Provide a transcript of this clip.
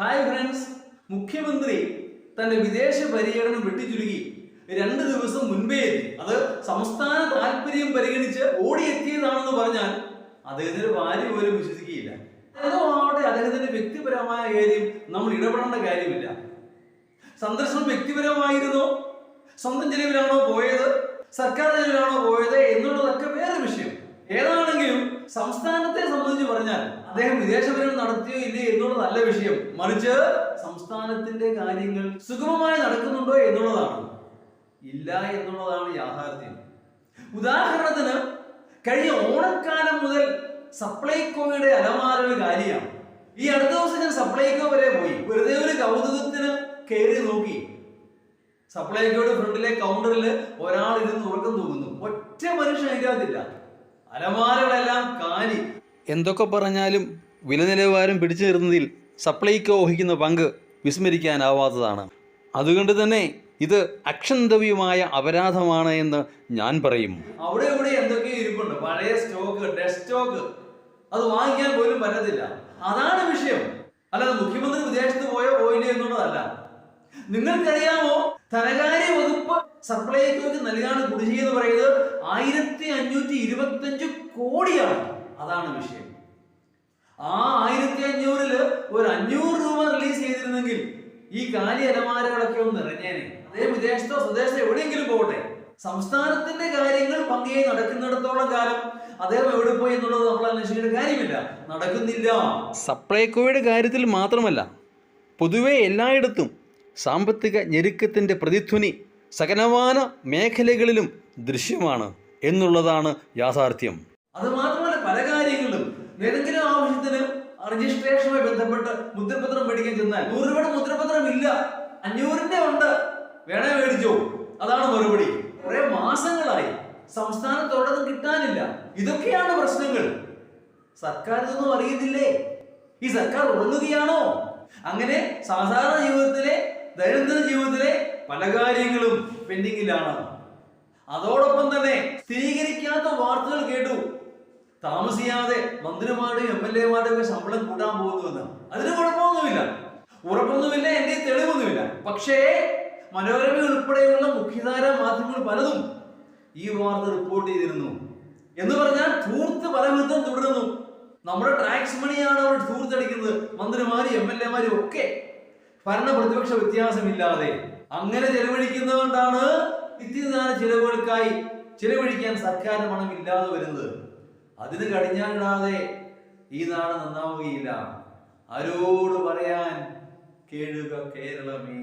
Hi friends, മുഖ്യമന്ത്രി തന്റെ വിദേശ പര്യടനം വെട്ടിച്ചുരുക്കി 2 ദിവസം മുൻപേ എത്തി. അത് സംസ്ഥാന താല്പര്യം പരിഗണിച്ച് ഓടിയെത്തിയതാണെന്ന് പറഞ്ഞാൽ അദ്ദേഹത്തിന്റെ ഭാര്യ പോലും വിശ്വസിക്കുകയില്ല. ഏതോ ആവട്ടെ, അദ്ദേഹത്തിന്റെ വ്യക്തിപരമായ കാര്യം നമ്മൾ ഇടപെടേണ്ട കാര്യമില്ല. സന്ദർശനം വ്യക്തിപരമായിരുന്നോ, സ്വന്തം ചെലവിലാണോ പോയത്, സർക്കാർ ചെലവിലാണോ പോയത് എന്നുള്ളതൊക്കെ വേറെ വിഷയം. ഏതാണെങ്കിലും സംസ്ഥാനത്തെ സംബന്ധിച്ച് പറഞ്ഞാൽ അദ്ദേഹം വിദേശപര്യടനം നടത്തിയോ ഇല്ലേ എന്നുള്ളത് നല്ല വിഷയം. മറിച്ച് സംസ്ഥാനത്തിന്റെ കാര്യങ്ങൾ സുഗമമായി നടക്കുന്നുണ്ടോ എന്നുള്ളതാണ്. ഇല്ല എന്നുള്ളതാണ് യാഥാർത്ഥ്യം. ഉദാഹരണത്തിന്, കഴിഞ്ഞ ഓണക്കാലം മുതൽ സപ്ലൈകോയുടെ അലമാരകൾ കാലിയാണ്. ഈ അടുത്ത ദിവസം ഞാൻ സപ്ലൈകോ വരെ പോയി. വെറുതെ ഒരു കൗതുകത്തിന് കയറി നോക്കി. സപ്ലൈകോയുടെ ഫ്രണ്ടിലെ കൗണ്ടറിൽ ഒരാൾ ഇരുന്ന് ഉറക്കം തൂങ്ങുന്നു. ഒറ്റ മനുഷ്യൻ അതിൻ്റെ അകത്തില്ല. അലമാരകളെല്ലാം കാലി. എന്തൊക്കെ പറഞ്ഞാലും വില നിലവാരം പിടിച്ചു നിർത്തുന്നതിൽ സപ്ലൈകോ വഹിക്കുന്ന പങ്ക് വിസ്മരിക്കാനാവാത്തതാണ്. അതുകൊണ്ട് തന്നെ ഇത് അക്ഷന്തവ്യമായ അപരാധമാണ് എന്ന് ഞാൻ പറയും. അവിടെ ഇവിടെ എന്തൊക്കെയോ ഇരിപ്പുണ്ട്, പഴയ സ്റ്റോക്ക്, ഡെഡ് സ്റ്റോക്ക്. അത് വാങ്ങിക്കാൻ പോലും പറ്റത്തില്ല. അതാണ് വിഷയം. അല്ലാതെ മുഖ്യമന്ത്രി വിദേശത്ത് പോയില്ലേ എന്നുള്ളതല്ല. നിങ്ങൾക്കറിയാമോ, ധനകാര്യ വകുപ്പ് സപ്ലൈകോയ്ക്ക് നൽകാണ് കുടിശ്ശിക എന്ന് പറയുന്നത് 1525 കോടിയാണ്. അതാണ് വിഷയം. ആ 1500-ല് ഒരു 500 രൂപ റിലീസ് ചെയ്തിരുന്നെങ്കിൽ ഈ കാലി അലമാരകളൊക്കെ ഒന്ന് നിറഞ്ഞേനെ. അദ്ദേഹം വിദേശത്തോ സ്വദേശത്തോ എവിടെയെങ്കിലും പോകട്ടെ. സംസ്ഥാനത്തിന്റെ കാര്യങ്ങൾ ഭംഗിയായി നടക്കുന്നിടത്തോളം കാലം അദ്ദേഹം എവിടെ പോയി എന്നുള്ളത് നമ്മൾ അന്വേഷിക്കേണ്ട കാര്യമില്ല. നടക്കുന്നില്ല. സപ്ലൈകോയുടെ കാര്യത്തിൽ മാത്രമല്ല, പൊതുവെ എല്ലായിടത്തും സാമ്പത്തിക ഞെരുക്കത്തിന്റെ പ്രതിധ്വനി സകലമാന മേഖലകളിലും ദൃശ്യമാണ് എന്നുള്ളതാണ് യാഥാർത്ഥ്യം. അത് മാത്രമല്ല, പല കാര്യങ്ങളിലും ഏതെങ്കിലും ആവശ്യത്തിന് രജിസ്ട്രേഷനുമായി ബന്ധപ്പെട്ട് മുദ്രപത്രം മേടിക്കാൻ ചെന്നാൽ 100 രൂപയുടെ മുദ്രപത്രം ഇല്ല, 500-ന്റെ ഉണ്ട്, വേണേ മേടിച്ചോ, അതാണ് മറുപടി. കുറെ മാസങ്ങളായി സംസ്ഥാനത്തോടൊന്നും കിട്ടാനില്ല. ഇതൊക്കെയാണ് പ്രശ്നങ്ങൾ. സർക്കാർ ഇതൊന്നും അറിയുന്നില്ലേ? ഈ സർക്കാർ ഉറങ്ങുകയാണോ? അങ്ങനെ സാധാരണ ജീവിതത്തിലെ, ദൈനംദിന ജീവിതത്തിലെ പല കാര്യങ്ങളും പെൻഡിങ്ങിലാണ്. അതോടൊപ്പം തന്നെ സ്ഥിരീകരിക്കാത്ത വാർത്തകൾ കേട്ടു. താമസിയാതെ മന്ത്രിമാരുടെയും MLA-മാരുടെയും ഒക്കെ ശമ്പളം കൂട്ടാൻ പോകുന്നുവെന്ന്. അതിന് കുഴപ്പമൊന്നുമില്ല, ഉറപ്പൊന്നുമില്ല, എന്റെ തെളിവൊന്നുമില്ല. പക്ഷേ മനോരമ ഉൾപ്പെടെയുള്ള മുഖ്യധാര മാധ്യമങ്ങൾ പലതും ഈ വാർത്ത റിപ്പോർട്ട് ചെയ്തിരുന്നു. എന്ന് പറഞ്ഞാൽ ധൂർത്ത് പലവിധം തുടരുന്നു. നമ്മുടെ ടാക്സ് മണിയാണ് അവർ ധൂർത്തടിക്കുന്നത്. മന്ത്രിമാരും MLA-മാരും ഒക്കെ ഭരണ പ്രതിപക്ഷ വ്യത്യാസമില്ലാതെ അങ്ങനെ ചെലവഴിക്കുന്നതുകൊണ്ടാണ് നിത്യദാന ചിലവുകൾക്കായി ചിലവഴിക്കാൻ സർക്കാരിന് പണം ഇല്ലാതെ വരുന്നത്. അതിന് കടിഞ്ഞാണിടാതെ ഈ നാട് നന്നാവുകയില്ല. ആരോട് പറയാൻ? കേഴുക കേരളമേ.